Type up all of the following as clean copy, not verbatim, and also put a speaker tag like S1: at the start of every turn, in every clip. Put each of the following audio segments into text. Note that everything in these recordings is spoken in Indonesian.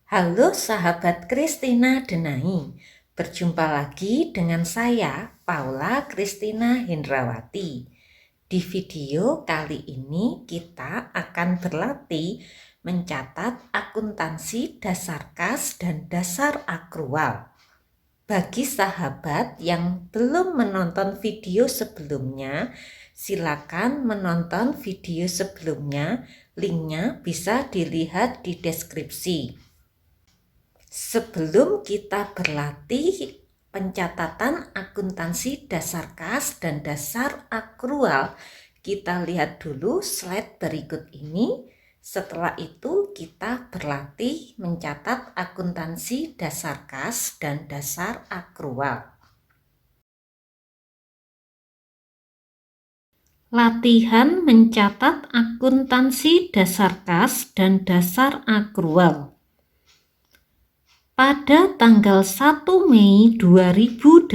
S1: Halo sahabat Christina Denai, berjumpa lagi dengan saya Paula Christina Hindrawati. Di video kali ini kita akan berlatih mencatat akuntansi dasar kas dan dasar akrual. Bagi sahabat yang belum menonton video sebelumnya, silakan menonton video sebelumnya, linknya bisa dilihat di deskripsi. Sebelum kita berlatih pencatatan akuntansi dasar kas dan dasar akrual, kita lihat dulu slide berikut ini. Setelah itu kita berlatih mencatat akuntansi dasar kas dan dasar akrual. Latihan mencatat akuntansi dasar kas dan dasar akrual. Pada tanggal 1 Mei 2018,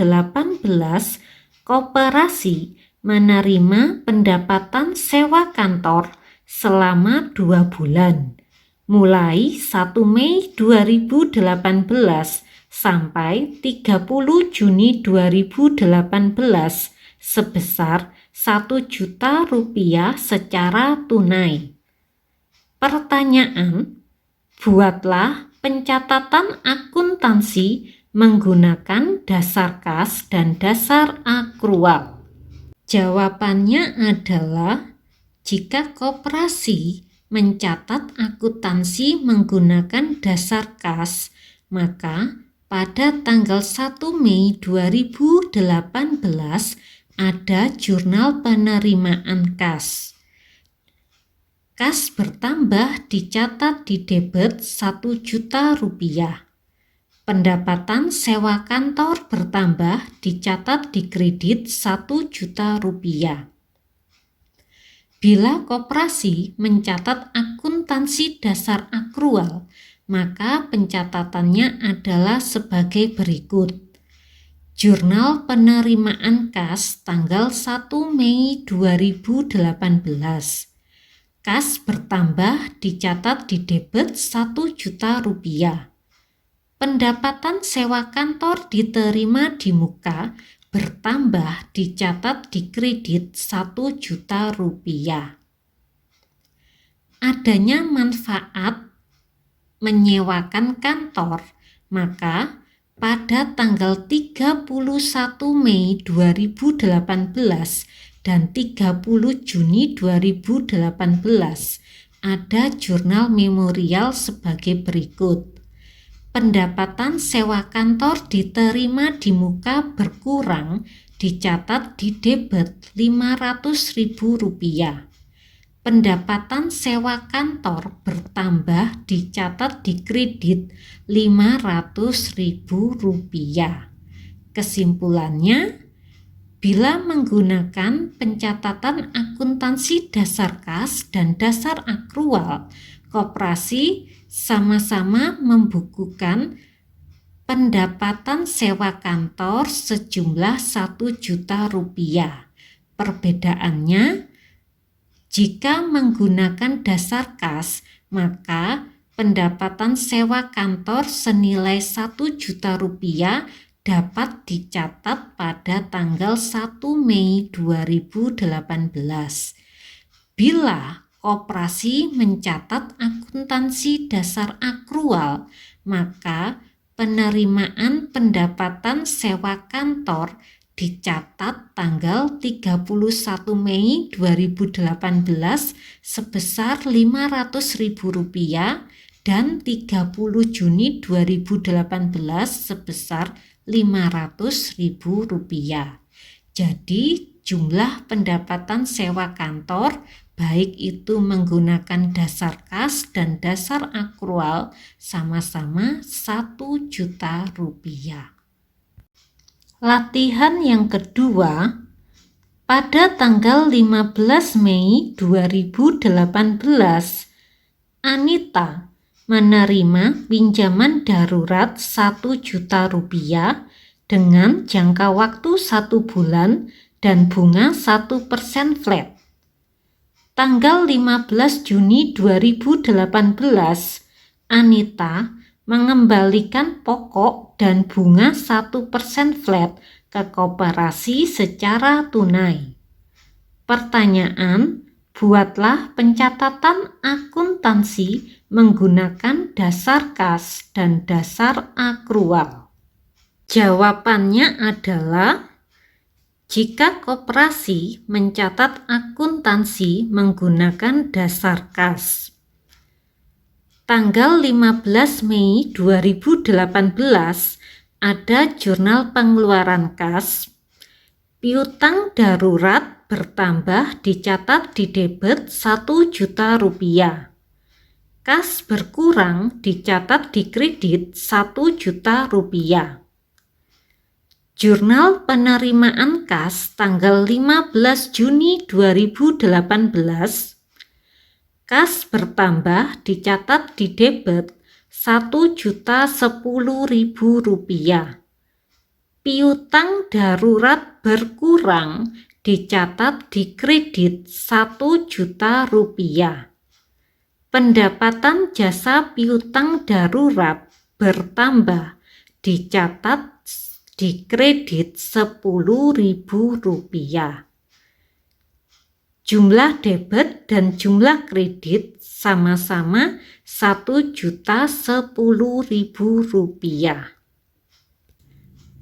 S1: koperasi menerima pendapatan sewa kantor selama 2 bulan, mulai 1 Mei 2018 sampai 30 Juni 2018 sebesar Rp1.000.000 secara tunai. Pertanyaan, buatlah pencatatan akuntansi menggunakan dasar kas dan dasar akrual. Jawabannya adalah jika koperasi mencatat akuntansi menggunakan dasar kas, maka pada tanggal 1 Mei 2018 ada jurnal penerimaan kas. Kas bertambah dicatat di debit Rp1.000.000. Pendapatan sewa kantor bertambah dicatat di kredit Rp1.000.000. Bila koperasi mencatat akuntansi dasar akrual, maka pencatatannya adalah sebagai berikut. Jurnal penerimaan kas tanggal 1 Mei 2018. Kas bertambah dicatat di debit Rp1.000.000. Pendapatan sewa kantor diterima di muka bertambah dicatat di kredit Rp1.000.000. Adanya manfaat menyewakan kantor, maka pada tanggal 31 Mei 2018 dan 30 Juni 2018 ada jurnal memorial sebagai berikut. Pendapatan sewa kantor diterima di muka berkurang dicatat di debit Rp500.000. Pendapatan sewa kantor bertambah dicatat di kredit Rp500.000. Kesimpulannya, bila menggunakan pencatatan akuntansi dasar kas dan dasar akrual, koperasi sama-sama membukukan pendapatan sewa kantor sejumlah Rp1.000.000. Perbedaannya, jika menggunakan dasar kas, maka pendapatan sewa kantor senilai Rp1.000.000 dapat dicatat pada tanggal 1 Mei 2018. Bila koperasi mencatat akuntansi dasar akrual, maka penerimaan pendapatan sewa kantor dicatat tanggal 31 Mei 2018 sebesar Rp500.000 dan 30 Juni 2018 sebesar Rp500.000. Jadi jumlah pendapatan sewa kantor baik itu menggunakan dasar kas dan dasar akrual sama-sama Rp1.000.000. Latihan yang kedua, pada tanggal 15 Mei 2018, Anita menerima pinjaman darurat Rp1.000.000 dengan jangka waktu 1 bulan dan bunga 1% flat. Tanggal 15 Juni 2018, Anita mengembalikan pokok dan bunga 1% flat ke koperasi secara tunai. Pertanyaan, buatlah pencatatan akuntansi menggunakan dasar kas dan dasar akrual. Jawabannya adalah jika koperasi mencatat akuntansi menggunakan dasar kas. Tanggal 15 Mei 2018 ada jurnal pengeluaran kas. Piutang darurat bertambah dicatat di debit 1 juta rupiah. Kas berkurang dicatat di kredit 1 juta rupiah. Jurnal penerimaan kas tanggal 15 Juni 2018. Kas bertambah dicatat di debit 1.010.000 rupiah. Piutang darurat berkurang dicatat di kredit 1 juta rupiah. Pendapatan jasa piutang darurat bertambah dicatat di kredit 10.000 rupiah. Jumlah debit dan jumlah kredit sama-sama 1.010.000 rupiah.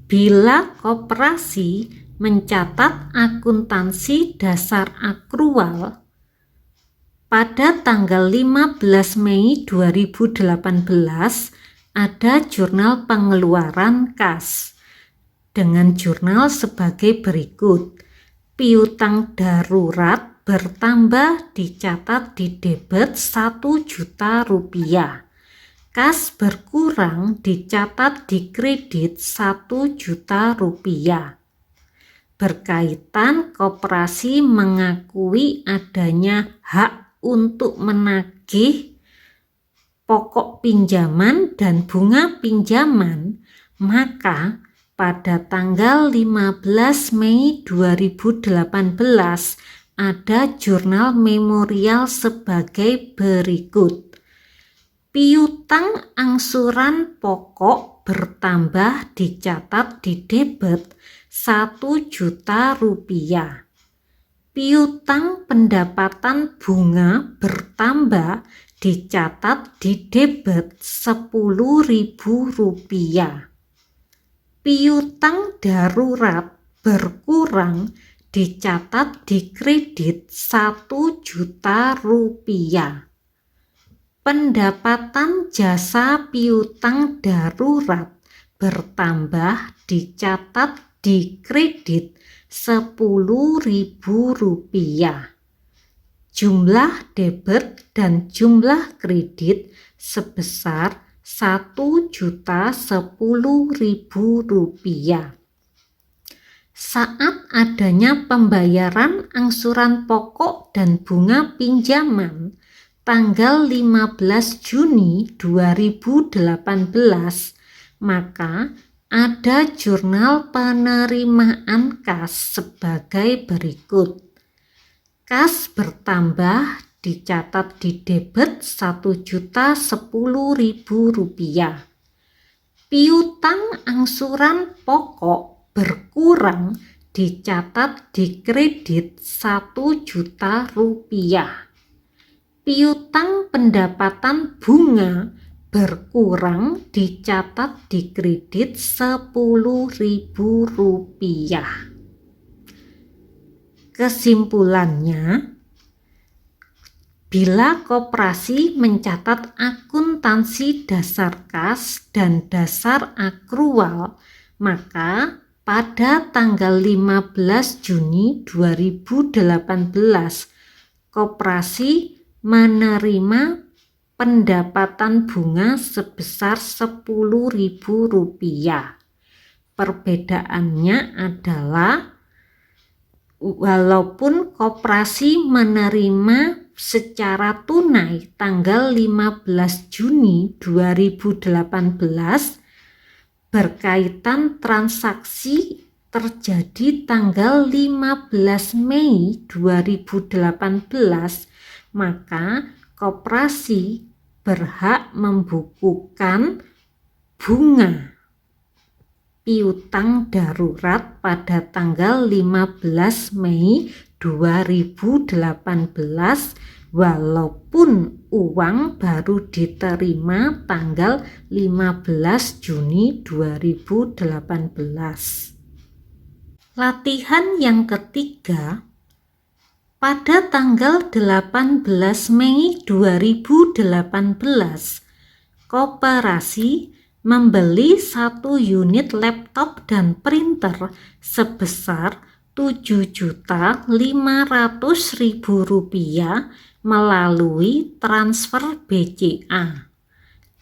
S1: Bila koperasi mencatat akuntansi dasar akrual pada tanggal 15 Mei 2018 ada jurnal pengeluaran kas dengan jurnal sebagai berikut. Piutang darurat bertambah dicatat di debit 1 juta rupiah. Kas berkurang dicatat di kredit 1 juta rupiah. Berkaitan koperasi mengakui adanya hak untuk menagih pokok pinjaman dan bunga pinjaman, maka pada tanggal 15 Mei 2018 ada jurnal memorial sebagai berikut. Piutang angsuran pokok bertambah dicatat di debit 1 juta rupiah. Piutang pendapatan bunga bertambah dicatat di debit 10.000 rupiah. Piutang darurat berkurang dicatat di kredit 1 juta rupiah. Pendapatan jasa piutang darurat bertambah dicatat di kredit 10.000 rupiah. Jumlah debit dan jumlah kredit sebesar 1.010.000 rupiah. Saat adanya pembayaran angsuran pokok dan bunga pinjaman tanggal 15 Juni 2018, maka ada jurnal penerimaan kas sebagai berikut. Kas bertambah dicatat di debit 1.010.000 rupiah. Piutang angsuran pokok berkurang dicatat di kredit 1 juta rupiah. Piutang pendapatan bunga berkurang dicatat di kredit 10.000 rupiah. Kesimpulannya, bila koperasi mencatat akuntansi dasar kas dan dasar akrual, maka pada tanggal 15 Juni 2018 koperasi menerima pendapatan bunga sebesar 10.000 rupiah. Perbedaannya adalah walaupun koperasi menerima secara tunai tanggal 15 Juni 2018, berkaitan transaksi terjadi tanggal 15 Mei 2018, maka koperasi berhak membukukan bunga piutang darurat pada tanggal 15 Mei 2018 walaupun uang baru diterima tanggal 15 Juni 2018. Latihan yang ketiga, pada tanggal 18 Mei 2018, koperasi membeli 1 unit laptop dan printer sebesar Rp7.500.000 melalui transfer BCA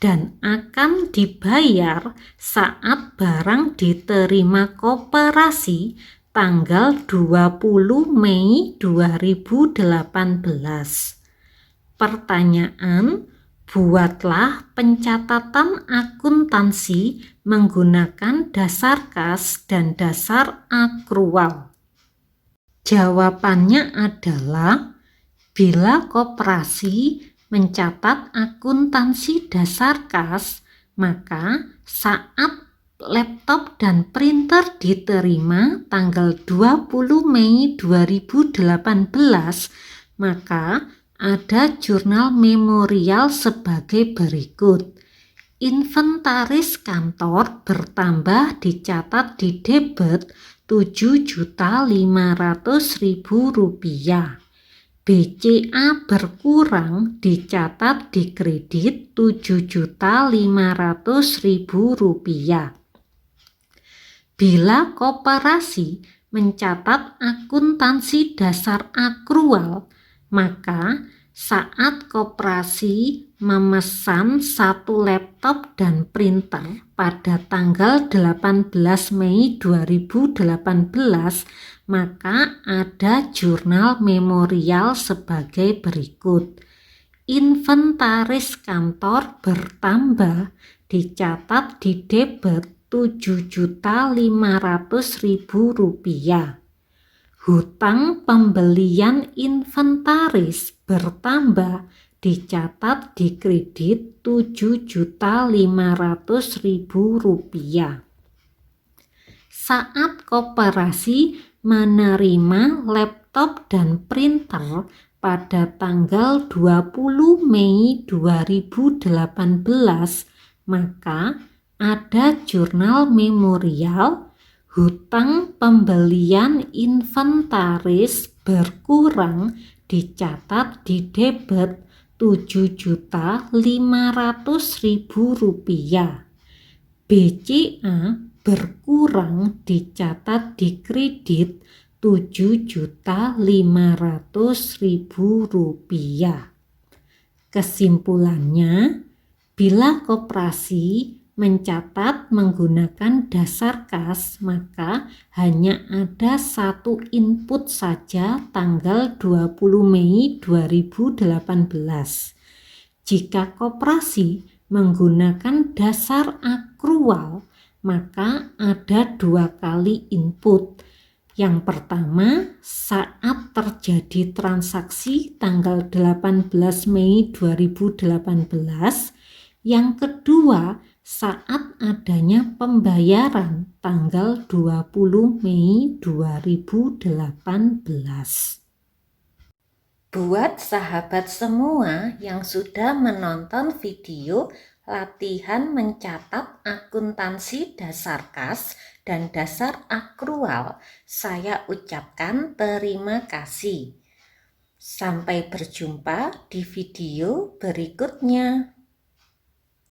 S1: dan akan dibayar saat barang diterima koperasi tanggal 20 Mei 2018. Pertanyaan: buatlah pencatatan akuntansi menggunakan dasar kas dan dasar akrual. Jawabannya adalah bila koperasi mencatat akuntansi dasar kas, maka saat laptop dan printer diterima tanggal 20 Mei 2018, maka ada jurnal memorial sebagai berikut. Inventaris kantor bertambah dicatat di debit Rp7.500.000. BCA berkurang dicatat di kredit Rp7.500.000. Bila koperasi mencatat akuntansi dasar akrual, maka saat koperasi memesan 1 laptop dan printer pada tanggal 18 Mei 2018, maka ada jurnal memorial sebagai berikut. Inventaris kantor bertambah dicatat di debit Rp7.500.000. Hutang pembelian inventaris bertambah dicatat di kredit Rp7.500.000. Saat koperasi menerima laptop dan printer pada tanggal 20 Mei 2018, maka ada jurnal memorial. Hutang pembelian inventaris berkurang dicatat di debit Rp7.500.000. BCA berkurang dicatat di kredit Rp7.500.000. Kesimpulannya, bila koperasi mencatat menggunakan dasar kas, maka hanya ada 1 input saja tanggal 20 Mei 2018. Jika koperasi menggunakan dasar akrual, maka ada 2 kali input. Yang pertama, saat terjadi transaksi tanggal 18 Mei 2018. Yang kedua, saat adanya pembayaran tanggal 20 Mei 2018. Buat sahabat semua yang sudah menonton video latihan mencatat akuntansi dasar kas dan dasar akrual, saya ucapkan terima kasih. Sampai berjumpa di video berikutnya.